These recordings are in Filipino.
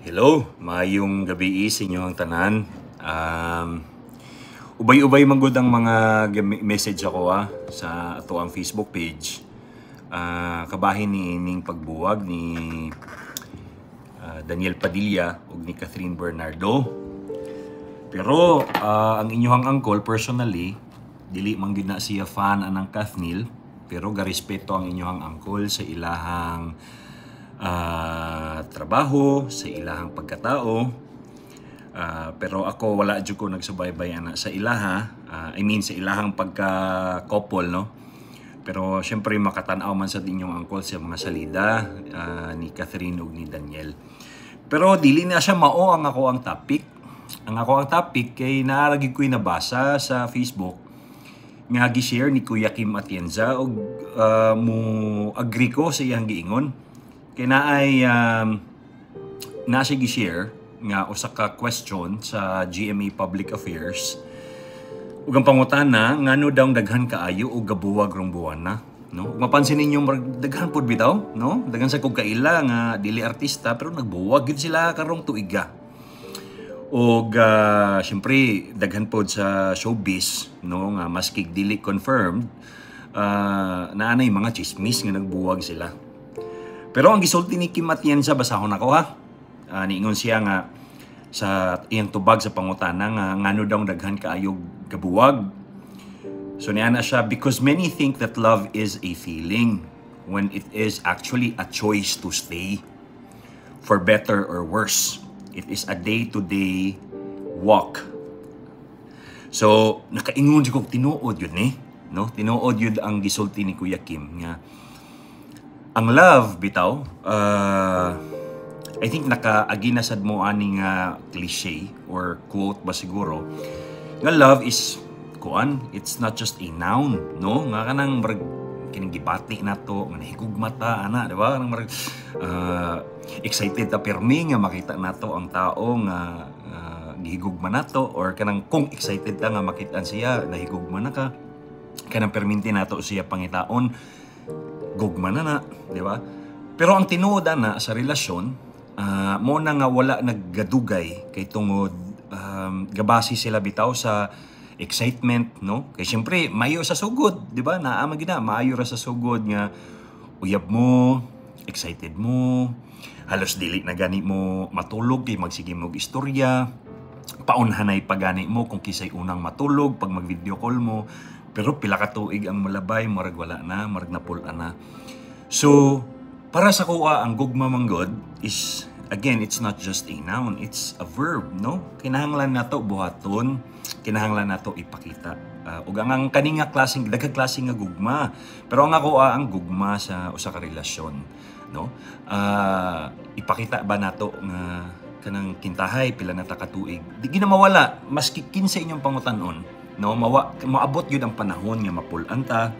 Hello, maayong gabi sa inyo ang tanan. Ubay-ubay man gud ang mga message ako sa ato ang Facebook page. Kabahin ni ining pagbuwag ni Daniel Padilla ug ni Catherine Bernardo. Pero ang inyong uncle personally dili man gid na siya fan anang Kathnil, pero garespeto ang inyong uncle sa ilahang trabaho, sa ilahang pagkatao. Pero ako wala jud ko nagsubaybay ana sa ilaha. Sa ilahang pagka-couple, no? Pero syempre makatan-aw man sa inyong uncle sa mga salida ni Catherine ug ni Daniel. Pero dili na siya mao ang ako ang topic. Ang ako ang topic kay naaragi ko'y nabasa sa Facebook nga gi-share ni Kuya Kim Atienza ug mo agree ko sa iyang giingon. Kaya na siya gi-share nga usa ka question sa GMA Public Affairs. Ug ang pangutana ngano daw daghan kaayo og gabuwag rong buwan na, no? Ug mapansin ninyo daghan pud bitaw, no? Daghan sa kog kaila nga dili artista pero nagbuwag gid sila karong tuiga. Ug syempre daghan pod sa showbiz, no, nga maski dili confirmed naanay mga chismis nga nagbuwag sila. Pero ang gisulti ni Kim Atienza, basahon ako niingon siya nga sa iyang tubag sa pangutana nga ngano daw daghan kaayog gabuwag. So niana siya, because many think that love is a feeling when it is actually a choice to stay, for better or worse. It is a day-to-day walk. So nakaingon siya kog tinuod yun no? Tinuod yun ang gisulti ni Kuya Kim nga ang love bitaw, I think nakaagi na sad mo ani nga cliche or quote ba siguro nga love is it's not just a noun, no? Nga kanang kining gibati nato nga nahigugma ta ana, di ba? Kanang excited ta permi nga makita nato ang tao nga gihigugma nato, or kanang kung excited ta nga makitaan siya nahigugma na ka, kanang perminti nato siya pangitaon gugma na, di ba? Pero ang tinuod na sa relasyon, mo na nga wala naggadugay kay tungod gabasi sila bitaw sa excitement, no? Kay syempre maayo sa sugod, di ba? Naama gid na maayo ra sa sugod nga uyab mo, excited mo, halos dili na gani mo matulog kay magsige mo og istorya. Paunhanay pagani mo kung kisay unang matulog pag mag-video call mo. Pero pila ka tuig ang malabay, marag wala na, marag napula na. So, para sa kuha, ang gugma manggod is, again, it's not just a noun, it's a verb, no? Kinahanglan nato buhaton, kinahanglan nato ipakita. Ug ang kaninga klaseng, daghang klaseng nga gugma. Pero ang ako ang gugma sa usa ka relasyon, no? Ipakita ba nato nga kanang kintahay pila na ta ka tuig. Di gina mawala maski kinsa inyong pangutanon, no? Maabot yun ang panahon nga mapulan ta,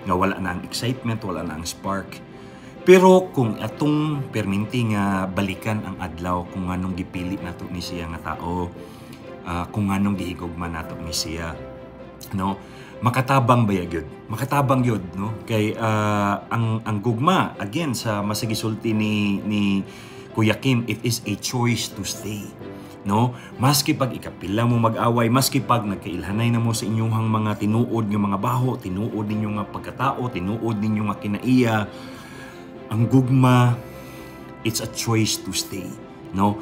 nga wala na ang excitement, wala na ang spark. Pero kung atong perminti nga balikan ang adlaw kung anong gipili nato ni siya nga tao, kung anong gihigugma nato ni siya, no? Makatabang ba yun? Makatabang yun, no? Kay ang gugma, again, sa masagisulti ni Kuya Kim, it is a choice to stay. No, maski pag ikapila mo mag-away, maski pag nagkailhanay na mo sa inyong mga tinuod nga mga baho, tinuod ninyo nga pagkatao, tinuod ninyo nga kinaiya, ang gugma, it's a choice to stay, no?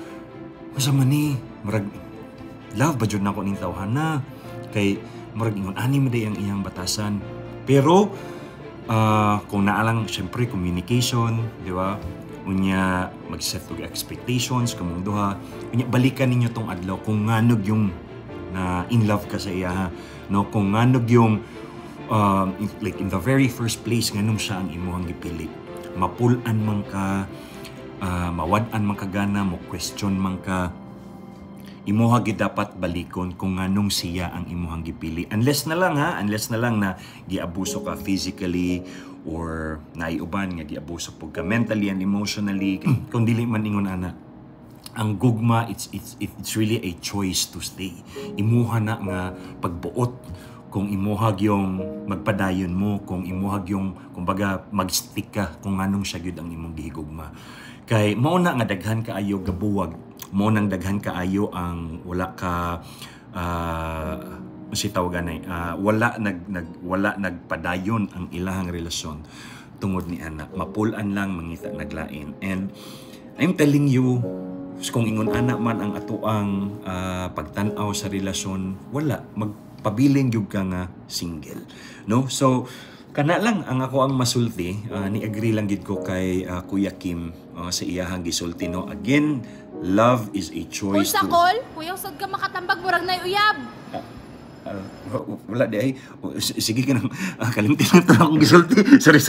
Masama ni marag love ba jud nako ning tawhana kay marag ingon ani mo day ang iyang batasan. Pero kung naalang syempre communication, di ba? Unya mag-set og expectations kamong duha, unya balikan ninyo tong adlaw kung nganog yung na in love ka sa iya, no? Kung nganog yung like in the very first place nganong siya ang imong gipili, mapulan man ka, mawad-an man ka gana, mo question man ka, imuha gid dapat balikon kung nganong siya ang imuhang gipili, unless na lang na giabuso ka physically or naiuban nga giabuso pud ka mentally and emotionally. Kung dili man ingon ana, ang gugma, it's really a choice to stay. Imuha na nga pagbuot kung imuhag yung magpadayon mo, kung imuhag yung kumbaga mag-stick ka kung anong siya gyud ang imong gihigugma. Kay mao na nga daghan kaayo gabuwag. Mao nang daghan kaayo ang wala ka si tawagan wala nagpadayon ang ilahang relasyon tungod ni ana. Mapulan lang mangita naglain. And I'm telling you, kung ingon ana man ang atoang pagtan-aw sa relasyon, wala magpabiling gyud ka nga single, no? So kana lang ang ako ang masulti, ni agree lang gid ko kay Kuya Kim sa iyahang gisulti, no? Again, love is a choice Unsa kol? Kuya usod ka makatambag murag nay uyab. Wala di ay sige ka nang kalimtin lang to akong gisulti. Sorry.